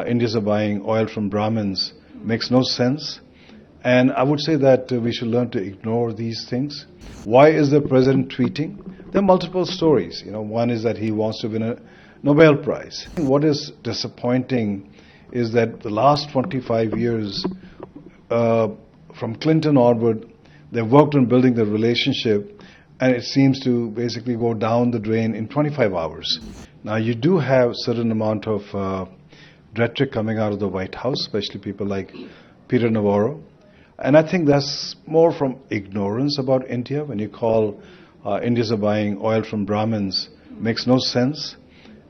Indians are buying oil from Brahmins makes no sense. And I would say that we should learn to ignore these things. Why is the president tweeting? There are multiple stories. One is that he wants to win a Nobel Prize. What is disappointing is that the last 25 years, from Clinton onward, they've worked on building the relationship, and it seems to basically go down the drain in 25 hours. Now, you do have certain amount of rhetoric coming out of the White House, especially people like Peter Navarro. And I think that's more from ignorance about India. When you call Indians are buying oil from Brahmins, makes no sense.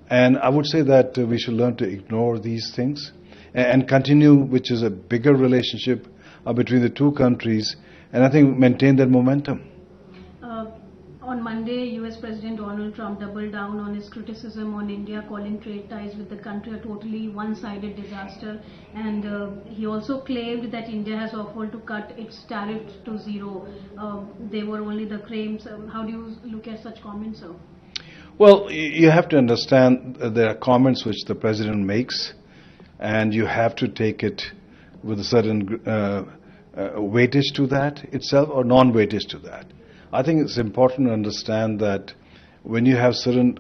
And I would say that we should learn to ignore these things and continue, which is a bigger relationship between the two countries, and I think maintain that momentum. On Monday, US President Donald Trump doubled down on his criticism on India, calling trade ties with the country a totally one-sided disaster. And he also claimed that India has offered to cut its tariff to zero. They were only the claims. How do you look at such comments, sir? Well, you have to understand there are comments which the president makes, and you have to take it with a certain weightage to that itself or non-weightage to that. I think it's important to understand that when you have certain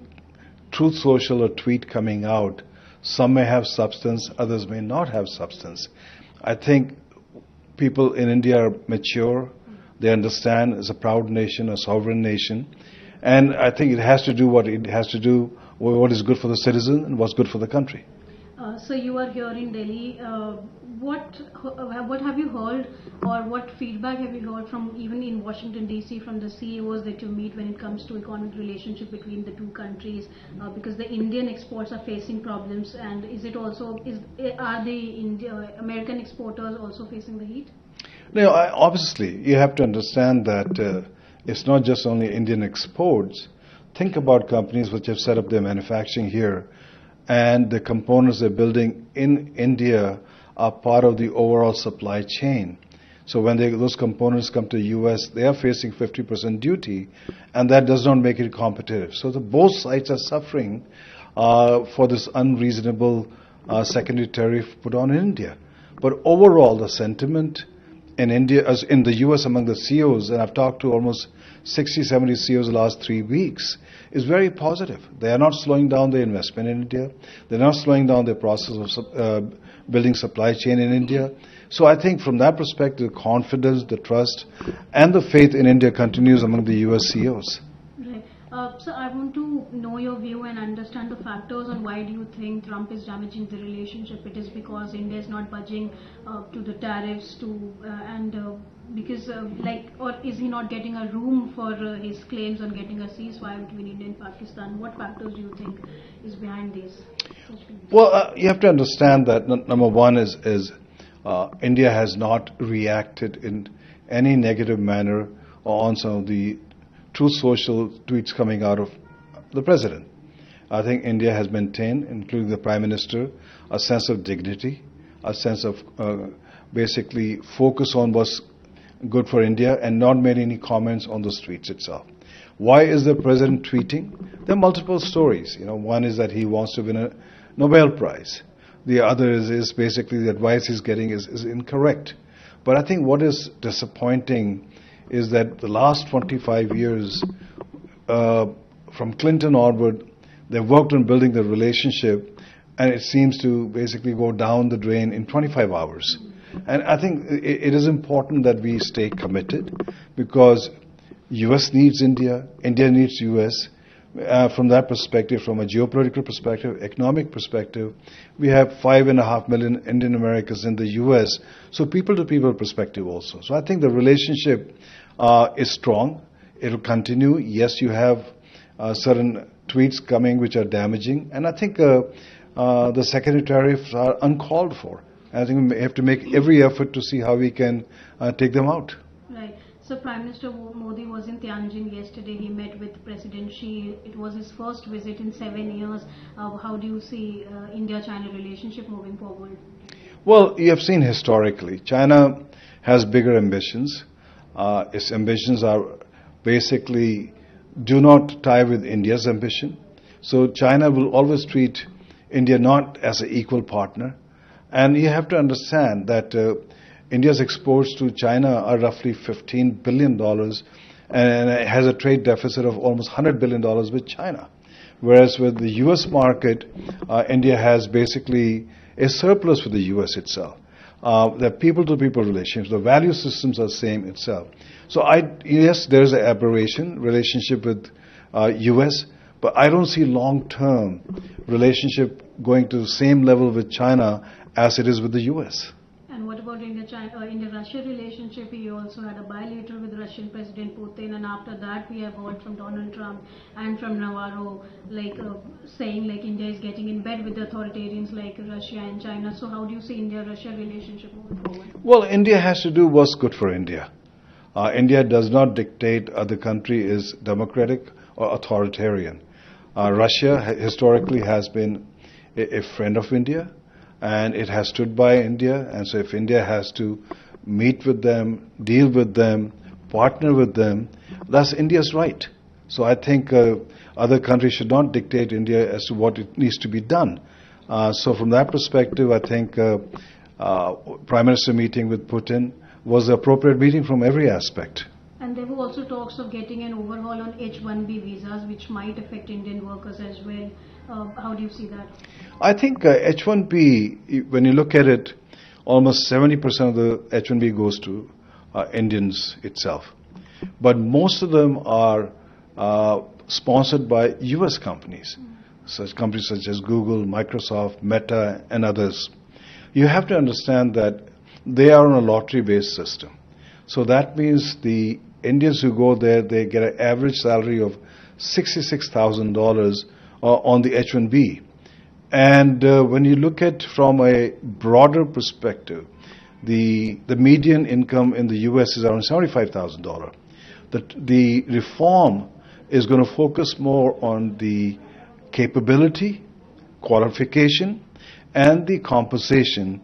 Truth Social or tweet coming out, some may have substance, others may not have substance. I think people in India are mature. They understand it's a proud nation, a sovereign nation. And I think it has to do what it has to do, what is good for the citizen and what's good for the country. So you are here in Delhi. What have you heard, or what feedback have you heard from even in Washington D.C. from the CEOs that you meet when it comes to economic relationship between the two countries? Because the Indian exports are facing problems, and are the American exporters also facing the heat? No, obviously you have to understand that it's not just only Indian exports. Think about companies which have set up their manufacturing here, and the components they're building in India are part of the overall supply chain. So when those components come to the U.S., they are facing 50% duty, and that does not make it competitive. So both sides are suffering for this unreasonable secondary tariff put on India. But overall, the sentiment in India, as in the U.S. among the CEOs, and I've talked to almost 60, 70 CEOs the last 3 weeks, is very positive. They are not slowing down their investment in India. They're not slowing down their process of building supply chain in India. So I think from that perspective, the confidence, the trust, and the faith in India continues among the U.S. CEOs. Right. So I want to know your view and understand the factors on why do you think Trump is damaging the relationship. It is because India is not budging to the tariffs or is he not getting a room for his claims on getting a ceasefire between India and Pakistan? What factors do you think is behind this? Well, you have to understand that number one is India has not reacted in any negative manner on some of the Truth Social tweets coming out of the president. I think India has maintained, including the Prime Minister, a sense of dignity, a sense of basically focus on what's good for India and not made any comments on the tweets itself. Why is the president tweeting? There are multiple stories. One is that he wants to win a Nobel Prize. The other is basically the advice he's getting is incorrect. But I think what is disappointing is that the last 25 years, from Clinton onward, they've worked on building the relationship, and it seems to basically go down the drain in 25 hours. And I think it is important that we stay committed, because U.S. needs India, India needs U.S. From that perspective, from a geopolitical perspective, economic perspective, we have 5.5 million Indian Americans in the U.S., so people-to-people perspective also. So I think the relationship is strong. It will continue. Yes, you have certain tweets coming which are damaging, and I think the secondary tariffs are uncalled for. I think we have to make every effort to see how we can take them out. Right. So Prime Minister Modi was in Tianjin yesterday. He met with President Xi. It was his first visit in 7 years. How do you see India-China relationship moving forward? Well, you have seen historically, China has bigger ambitions. Its ambitions are basically do not tie with India's ambition. So China will always treat India not as an equal partner. And you have to understand that India's exports to China are roughly $15 billion and it has a trade deficit of almost $100 billion with China. Whereas with the US market, India has basically a surplus with the US itself. The people-to-people relations, the value systems are same itself. So yes, there is an aberration relationship with US, but I don't see long-term relationship going to the same level with China as it is with the US. And what about India-Russia relationship? He also had a bilateral with Russian President Putin, and after that we have heard from Donald Trump and from Navarro saying India is getting in bed with the authoritarians like Russia and China. So how do you see India-Russia relationship moving forward? Well, India has to do what's good for India. India does not dictate the country is democratic or authoritarian. Russia historically has been a friend of India, and it has stood by India. And so if India has to meet with them, deal with them, partner with them, that's India's right. So I think other countries should not dictate India as to what it needs to be done. So from that perspective, I think Prime Minister meeting with Putin was the appropriate meeting from every aspect. And there were also talks of getting an overhaul on H-1B visas, which might affect Indian workers as well. How do you see that? I think H-1B, when you look at it, almost 70% of the H-1B goes to Indians itself. But most of them are sponsored by US companies, companies such as Google, Microsoft, Meta, and others. You have to understand that they are on a lottery-based system. So that means the Indians who go there, they get an average salary of $66,000 on the H-1B. And when you look at from a broader perspective, the median income in the US is around $75,000. The reform is going to focus more on the capability, qualification, and the compensation.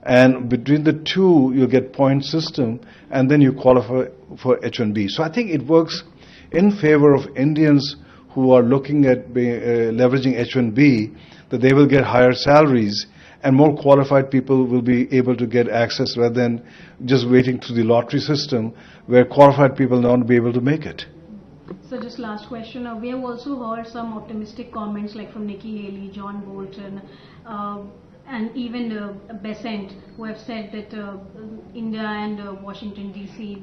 And between the two, you get point system, and then you qualify for H-1B. So I think it works in favor of Indians who are looking at leveraging H-1B, that they will get higher salaries and more qualified people will be able to get access rather than just waiting through the lottery system where qualified people will not be able to make it. So just last question. We have also heard some optimistic comments from Nikki Haley, John Bolton, and even Bessent, who have said that India and Washington DC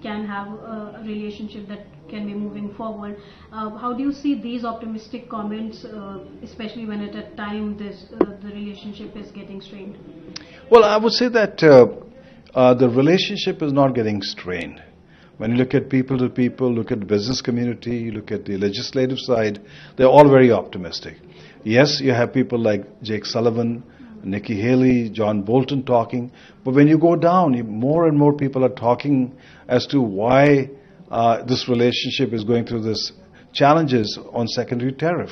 can have a relationship that can be moving forward. How do you see these optimistic comments, especially when at a time the relationship is getting strained? Well, I would say that the relationship is not getting strained. When you look at people to people, look at the business community, you look at the legislative side, they're all very optimistic. Yes, you have people like Jake Sullivan, Nikki Haley, John Bolton talking, but when you go down, more and more people are talking as to why this relationship is going through this challenges on secondary tariff.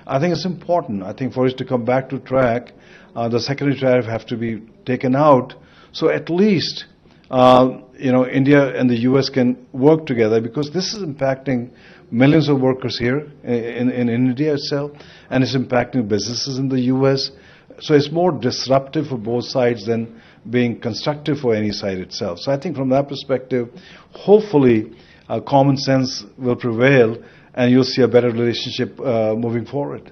I think it's important. I think for it to come back to track, the secondary tariff have to be taken out. So at least India and the US can work together, because this is impacting millions of workers here in India itself, and it's impacting businesses in the US. So it's more disruptive for both sides than being constructive for any side itself. So I think from that perspective, hopefully common sense will prevail and you'll see a better relationship moving forward.